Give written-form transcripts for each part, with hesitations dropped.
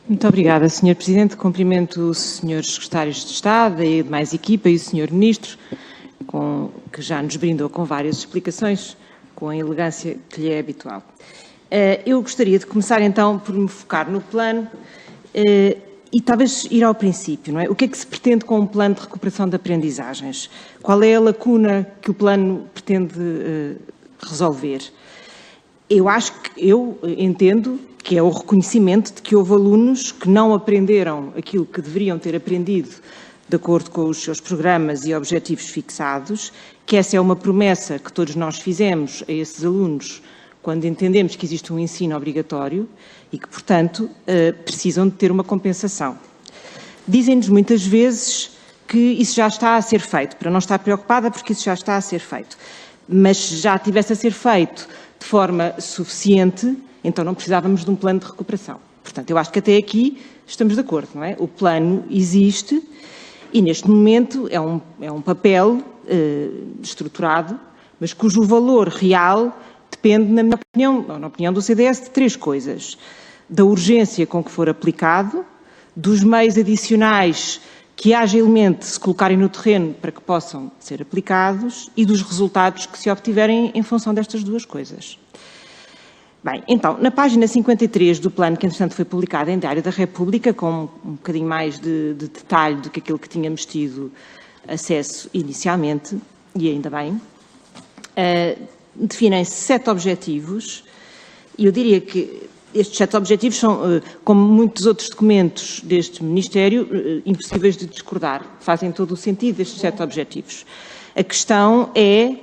Muito obrigada, Sr. Presidente. Cumprimento os Srs. Secretários de Estado e a demais equipa e o Sr. Ministro, que já nos brindou com várias explicações, com a elegância que lhe é habitual. Eu gostaria de começar então por me focar no plano e talvez ir ao princípio, não é? O que é que se pretende com um plano de recuperação de aprendizagens? Qual é a lacuna que o plano pretende resolver? Eu entendo que é o reconhecimento de que houve alunos que não aprenderam aquilo que deveriam ter aprendido de acordo com os seus programas e objetivos fixados, que essa é uma promessa que todos nós fizemos a esses alunos quando entendemos que existe um ensino obrigatório e que, portanto, precisam de ter uma compensação. Dizem-nos muitas vezes que isso já está a ser feito, para não estar preocupada porque isso já está a ser feito, mas se já tivesse a ser feito de forma suficiente, então não precisávamos de um plano de recuperação. Portanto, eu acho que até aqui estamos de acordo, não é? O plano existe e neste momento é um papel estruturado, mas cujo valor real depende, na minha opinião, ou na opinião do CDS, de três coisas. Da urgência com que for aplicado, dos meios adicionais que agilmente se colocarem no terreno para que possam ser aplicados e dos resultados que se obtiverem em função destas duas coisas. Bem, então, na página 53 do plano, que entretanto foi publicado em Diário da República, com um bocadinho mais de detalhe do que aquilo que tínhamos tido acesso inicialmente, e ainda bem, definem-se 7 objetivos, e eu diria que estes 7 objetivos são, como muitos outros documentos deste Ministério, impossíveis de discordar. Fazem todo o sentido estes 7 objetivos. A questão é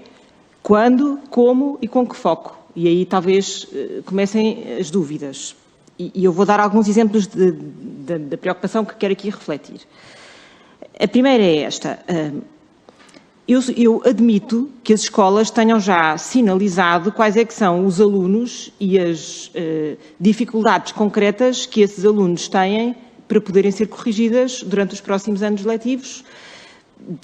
quando, como e com que foco. E aí talvez comecem as dúvidas. E eu vou dar alguns exemplos da preocupação que quero aqui refletir. A primeira é esta. Eu admito que as escolas tenham já sinalizado quais é que são os alunos e as dificuldades concretas que esses alunos têm para poderem ser corrigidas durante os próximos anos letivos.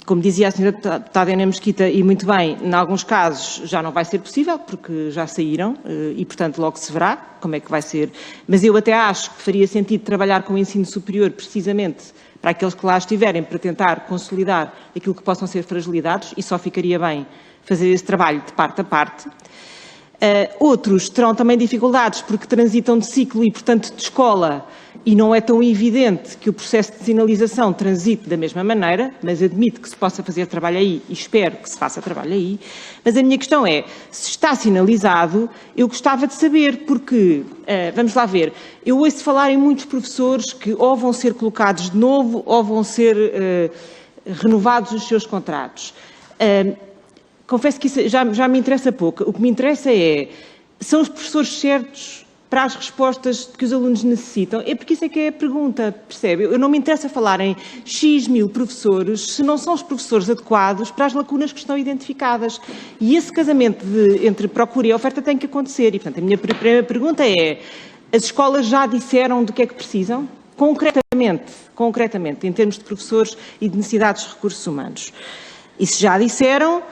Como dizia a Sra. Deputada Ana Mesquita, e muito bem, em alguns casos já não vai ser possível, porque já saíram e, portanto, logo se verá como é que vai ser. Mas eu até acho que faria sentido trabalhar com o ensino superior precisamente para aqueles que lá estiverem, para tentar consolidar aquilo que possam ser fragilidades, e só ficaria bem fazer esse trabalho de parte a parte. Outros terão também dificuldades porque transitam de ciclo e, portanto, de escola, e não é tão evidente que o processo de sinalização transite da mesma maneira, mas admito que se possa fazer trabalho aí e espero que se faça trabalho aí. Mas a minha questão é, se está sinalizado, eu gostava de saber, porque, vamos lá ver, eu ouço falar em muitos professores que ou vão ser colocados de novo ou vão ser renovados os seus contratos. Confesso que isso já me interessa pouco. O que me interessa são os professores certos para as respostas que os alunos necessitam? É porque isso é que é a pergunta, percebe? Eu não me interessa falar em X mil professores se não são os professores adequados para as lacunas que estão identificadas. E esse casamento entre procura e oferta tem que acontecer. E, portanto, a minha primeira pergunta é, as escolas já disseram do que é que precisam? Concretamente, em termos de professores e de necessidades de recursos humanos. E se já disseram,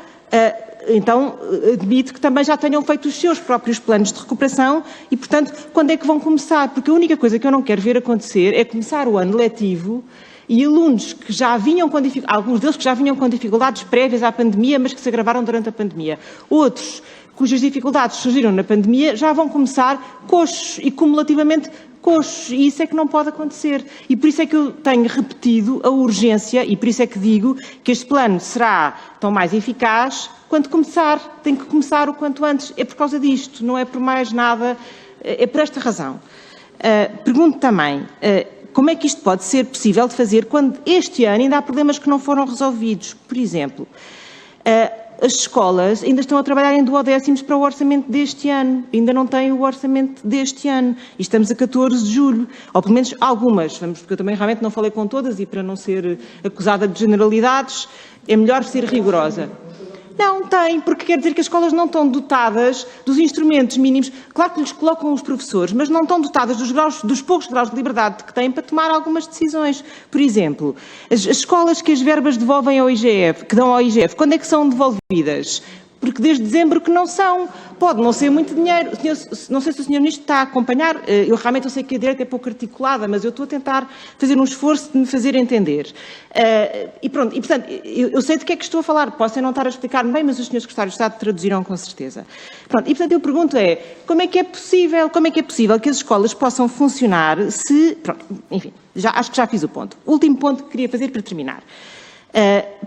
então admito que também já tenham feito os seus próprios planos de recuperação e, portanto, quando é que vão começar? Porque a única coisa que eu não quero ver acontecer é começar o ano letivo e alunos que já vinham com dificuldades, alguns deles que já vinham com dificuldades prévias à pandemia, mas que se agravaram durante a pandemia. Outros cujas dificuldades surgiram na pandemia já vão começar coxos e cumulativamente coxos, e isso é que não pode acontecer. E por isso é que eu tenho repetido a urgência, e por isso é que digo que este plano será tão mais eficaz quando começar. Tem que começar o quanto antes. É por causa disto, não é por mais nada, é por esta razão. Pergunto também, como é que isto pode ser possível de fazer quando este ano ainda há problemas que não foram resolvidos? Por exemplo, as escolas ainda estão a trabalhar em duodécimos para o orçamento deste ano, ainda não têm o orçamento deste ano, e estamos a 14 de julho, ou pelo menos algumas, porque eu também realmente não falei com todas e para não ser acusada de generalidades, é melhor ser rigorosa. Não, tem, porque quer dizer que as escolas não estão dotadas dos instrumentos mínimos. Claro que lhes colocam os professores, mas não estão dotadas dos poucos graus de liberdade que têm para tomar algumas decisões. Por exemplo, as escolas que as verbas devolvem ao IGF, que dão ao IGF, quando é que são devolvidas? porque desde dezembro que não são. Pode não ser muito dinheiro. Não sei se o Sr. Ministro está a acompanhar, eu realmente sei que a direita é pouco articulada, mas eu estou a tentar fazer um esforço de me fazer entender. E pronto, e portanto, eu sei de que é que estou a falar, posso não estar a explicar-me bem, mas os senhores secretários de Estado traduzirão com certeza. Pronto, e portanto eu pergunto como é que é possível que as escolas possam funcionar se, pronto, enfim, acho que já fiz o ponto. O último ponto que queria fazer para terminar.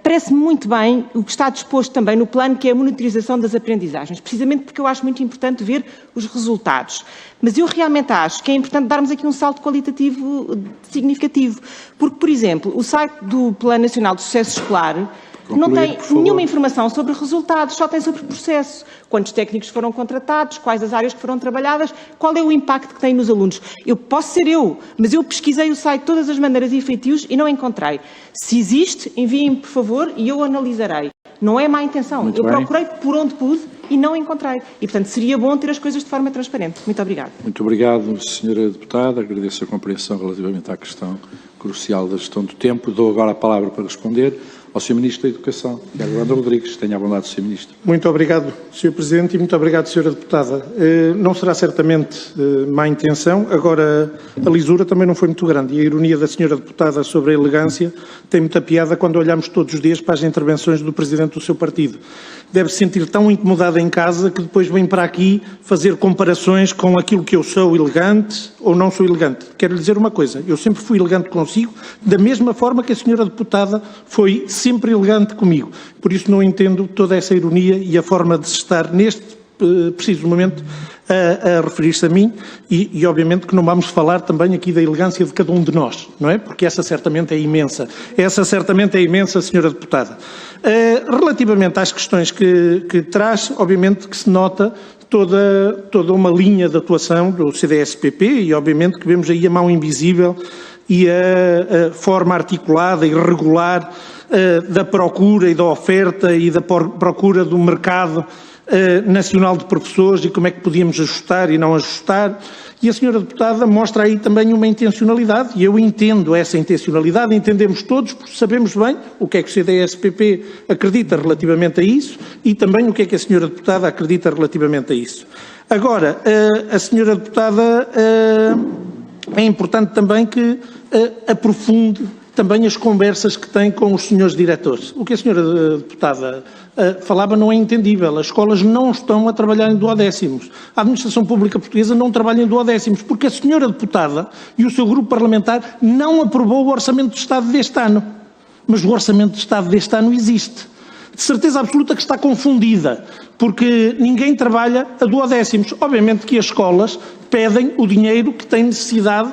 Parece-me muito bem o que está disposto também no plano, que é a monitorização das aprendizagens, precisamente porque eu acho muito importante ver os resultados. Mas eu realmente acho que é importante darmos aqui um salto qualitativo significativo, porque, por exemplo, o site do Plano Nacional de Sucesso Escolar não tem nenhuma informação sobre resultados, só tem sobre processo. Quantos técnicos foram contratados, quais as áreas que foram trabalhadas, qual é o impacto que tem nos alunos. Eu posso ser eu, mas eu pesquisei o site de todas as maneiras e feitios e não encontrei. Se existe, enviem-me, por favor, e eu analisarei. Não é má intenção. Eu procurei por onde pude e não encontrei. E, portanto, seria bom ter as coisas de forma transparente. Muito obrigado. Muito obrigado, Sra. Deputada. Agradeço a compreensão relativamente à questão crucial da gestão do tempo. Dou agora a palavra para responder ao Sr. Ministro da Educação, Tiago Brandão Rodrigues. Tenha a bondade, Sr. Ministro. Muito obrigado, Sr. Presidente, e muito obrigado, Sra. Deputada. Não será certamente má intenção, agora a lisura também não foi muito grande, e a ironia da Sra. Deputada sobre a elegância tem muita piada quando olhamos todos os dias para as intervenções do Presidente do seu partido. Deve se sentir tão incomodada em casa que depois vem para aqui fazer comparações com aquilo que eu sou elegante ou não sou elegante. Quero lhe dizer uma coisa, eu sempre fui elegante consigo, da mesma forma que a Sra. Deputada foi sempre elegante comigo. Por isso não entendo toda essa ironia e a forma de se estar neste preciso momento a referir-se a mim e obviamente que não vamos falar também aqui da elegância de cada um de nós, não é? Porque essa certamente é imensa. Essa certamente é imensa, Sra. Deputada. Relativamente às questões que traz, obviamente que se nota toda uma linha de atuação do CDS-PP e obviamente que vemos aí a mão invisível e a forma articulada e regular da procura e da oferta e da procura do mercado nacional de professores e como é que podíamos ajustar e não ajustar. E a Sra. Deputada mostra aí também uma intencionalidade, e eu entendo essa intencionalidade, entendemos todos, porque sabemos bem o que é que o CDS-PP acredita relativamente a isso e também o que é que a Sra. Deputada acredita relativamente a isso. Agora, a Sra. Deputada é importante também que aprofunde também as conversas que tem com os senhores diretores. O que a Sra. Deputada falava não é entendível. As escolas não estão a trabalhar em duodécimos. A administração pública portuguesa não trabalha em duodécimos, porque a Sra. Deputada e o seu grupo parlamentar não aprovou o Orçamento de Estado deste ano. Mas o Orçamento de Estado deste ano existe. De certeza absoluta que está confundida, porque ninguém trabalha a duodécimos. Obviamente que as escolas pedem o dinheiro que têm necessidade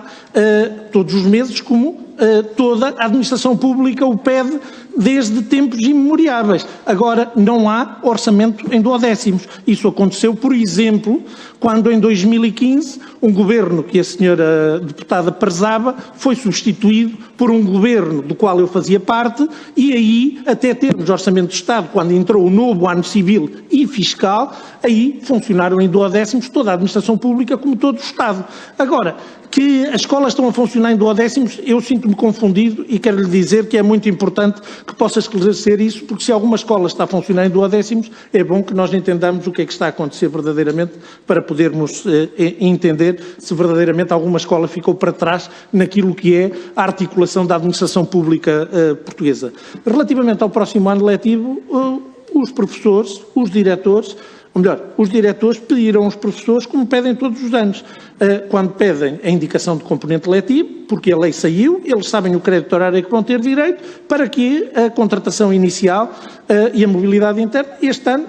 todos os meses, como toda a administração pública o pede desde tempos imemoriáveis. Agora, não há orçamento em duodécimos. Isso aconteceu, por exemplo, quando em 2015 um governo que a Sra. Deputada prezava foi substituído por um governo do qual eu fazia parte e aí, até termos orçamento de Estado, quando entrou o novo ano civil e fiscal, aí funcionaram em duodécimos toda a administração pública como todo o Estado. Agora, que as escolas estão a funcionar em duodécimos, eu sinto-me confundido e quero lhe dizer que é muito importante que possa esclarecer isso, porque se alguma escola está a funcionar em duodécimos, é bom que nós entendamos o que é que está a acontecer verdadeiramente para podermos entender se verdadeiramente alguma escola ficou para trás naquilo que é a articulação da administração pública portuguesa. Relativamente ao próximo ano letivo, os professores, os diretores, ou melhor, os diretores pediram aos professores como pedem todos os anos, quando pedem a indicação de componente letivo, porque a lei saiu, eles sabem o crédito horário a que vão ter direito, para que a contratação inicial e a mobilidade interna este ano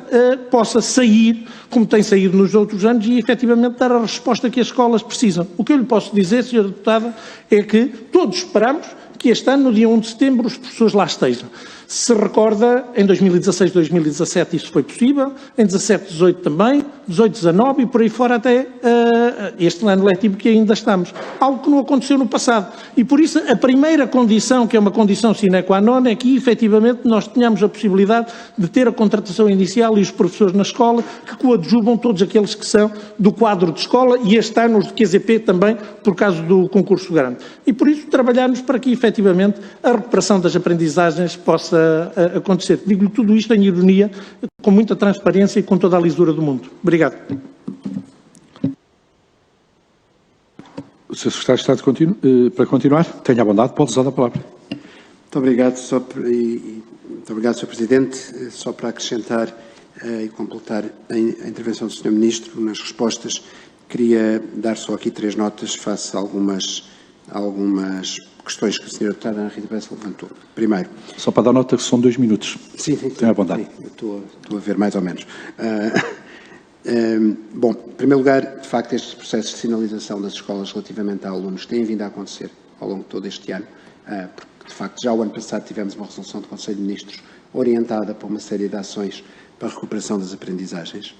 possa sair, como tem saído nos outros anos, e efetivamente dar a resposta que as escolas precisam. O que eu lhe posso dizer, Sra. Deputada, é que todos esperamos que este ano, no dia 1 de setembro, os professores lá estejam. Se recorda, em 2016, 2017 isso foi possível, em 17, 18 também, 18, 19 e por aí fora até este ano letivo que ainda estamos. Algo que não aconteceu no passado. E por isso a primeira condição, que é uma condição sine qua non, é que efetivamente nós tenhamos a possibilidade de ter a contratação inicial e os professores na escola que coadjuvam todos aqueles que são do quadro de escola e este ano os de QZP também por causa do concurso grande. E por isso trabalharmos para que efetivamente a recuperação das aprendizagens possa acontecer. Digo-lhe tudo isto em ironia, com muita transparência e com toda a lisura do mundo. Obrigado. O Sr. Secretário de Estado para continuar, tenha a bondade, pode usar a palavra. Muito obrigado, muito obrigado, Sr. Presidente. Só para acrescentar e completar a intervenção do Sr. Ministro nas respostas, queria dar só aqui 3 notas face a algumas questões que a Sra. Deputada Ana Rita Bessa levantou. Primeiro... Só para dar nota que são 2 minutos. Sim. Tenha a bondade. Sim, estou a ver mais ou menos. Bom, em primeiro lugar, de facto, estes processos de sinalização das escolas relativamente a alunos têm vindo a acontecer ao longo de todo este ano, porque, de facto, já o ano passado tivemos uma resolução do Conselho de Ministros orientada para uma série de ações para a recuperação das aprendizagens.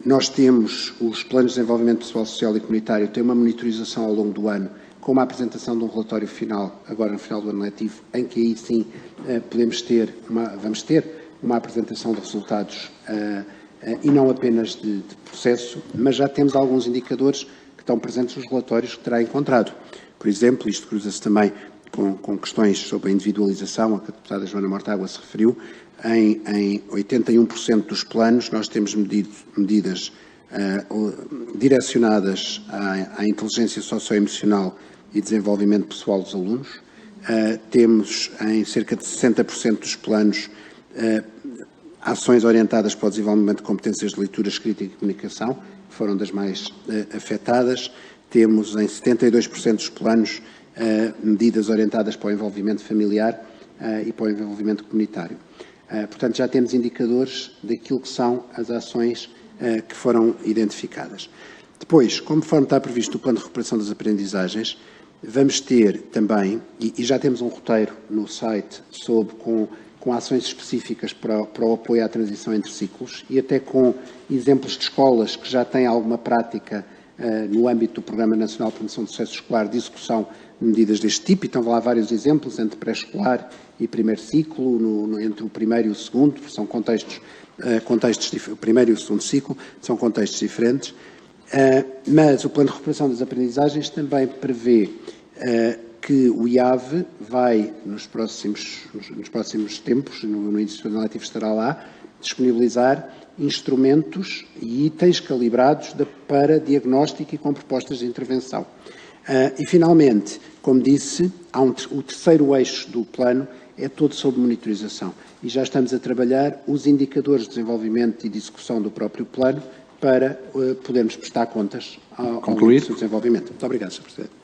Nós temos os planos de desenvolvimento pessoal, social e comunitário, têm uma monitorização ao longo do ano, com uma apresentação de um relatório final, agora no final do ano letivo, em que aí sim vamos ter uma apresentação de resultados e não apenas de processo, mas já temos alguns indicadores que estão presentes nos relatórios que terá encontrado. Por exemplo, isto cruza-se também com questões sobre a individualização, a que a deputada Joana Mortágua se referiu. Em 81% dos planos nós temos medidas direcionadas à inteligência socioemocional e desenvolvimento pessoal dos alunos. Temos em cerca de 60% dos planos ações orientadas para o desenvolvimento de competências de leitura, escrita e comunicação, que foram das mais afetadas. Temos em 72% dos planos medidas orientadas para o envolvimento familiar e para o envolvimento comunitário. Portanto, já temos indicadores daquilo que são as ações que foram identificadas. Depois, conforme está previsto no Plano de Recuperação das Aprendizagens, vamos ter também, e já temos um roteiro no site com ações específicas para o apoio à transição entre ciclos e até com exemplos de escolas que já têm alguma prática no âmbito do Programa Nacional de Promoção do Sucesso Escolar de execução de medidas deste tipo, e estão lá vários exemplos entre pré-escolar e primeiro ciclo, entre o primeiro e o segundo, são contextos o primeiro e o segundo ciclo, são contextos diferentes, mas o Plano de Recuperação das Aprendizagens também prevê que o IAV vai, nos próximos tempos, no início do ano letivo estará lá, disponibilizar instrumentos e itens calibrados para diagnóstico e com propostas de intervenção. E, finalmente, como disse, o terceiro eixo do plano é todo sobre monitorização. E já estamos a trabalhar os indicadores de desenvolvimento e de execução do próprio plano para podermos prestar contas ao seu desenvolvimento. Muito obrigado, Sr. Presidente.